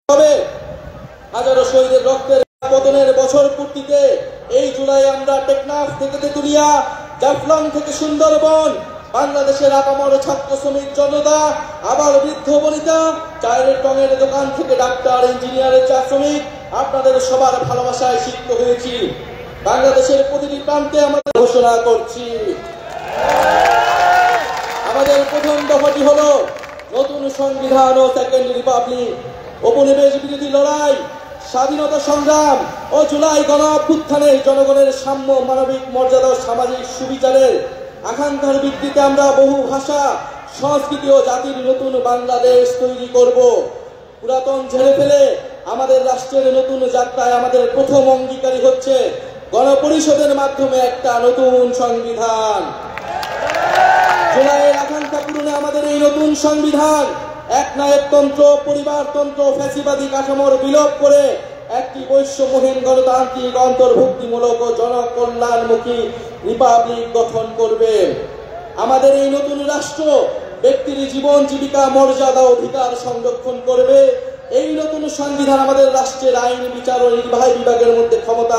হবে। হাজারো শহীদের রক্তের পতনের বছর পূর্তিতে এই জুলাই আমরা টেকনাফ থেকে তেতুলিয়া, জাফলং থেকে সুন্দরবন, বাংলাদেশের আপামর ছাত্র শ্রমিক জনতা, আবার বৃদ্ধ বনিতা, চায়ের টঙের দোকান থেকে ডাক্তার, ইঞ্জিনিয়ারের চা শ্রমিক, আপনাদের সবার ভালোবাসায় সিক্ত হয়েছি। বাংলাদেশের প্রতিটি প্রান্তে আমাদের ঘোষণা করছি, আমাদের প্রথম দফাটি হলো নতুন সংবিধান ও সেকেন্ড রিপাবলিক। উপনিবেশ বিরোধী লড়াই, স্বাধীনতা সংগ্রাম ও জুলাই গণ অভ্যুত্থানে জনগণের সাম্য, মানবিক মর্যাদা ও সামাজিক সুবিচারের আকাঙ্ক্ষার ভিত্তিতে আমরা বহু ভাষা, সংস্কৃতি ও জাতির নতুন বাংলাদেশ তৈরি করব। পুরাতন ঝেড়ে ফেলে আমাদের রাষ্ট্রের নতুন যাত্রায় আমাদের প্রথম অঙ্গীকারী হচ্ছে গণপরিষদের মাধ্যমে একটা নতুন সংবিধান। জুলাইয়ের আকাঙ্ক্ষা পূরণে আমাদের এই নতুন সংবিধান একনায়কতন্ত্র, পরিবারতন্ত্র, ফ্যাসিবাদী কাঠামোর বিলোপ করে একটি বৈষম্যহীন গণতান্ত্রিক, অন্তর্ভুক্তিমূলক ও জনকল্যাণমুখী রিপাবলিক গঠন করবে। আমাদের এই নতুন রাষ্ট্র ব্যক্তির জীবন, জীবিকা, মর্যাদা, অধিকার সংরক্ষণ করবে। এই নতুন সংবিধান আমাদের রাষ্ট্রের আইন, বিচার ও নির্বাহী বিভাগের মধ্যে ক্ষমতা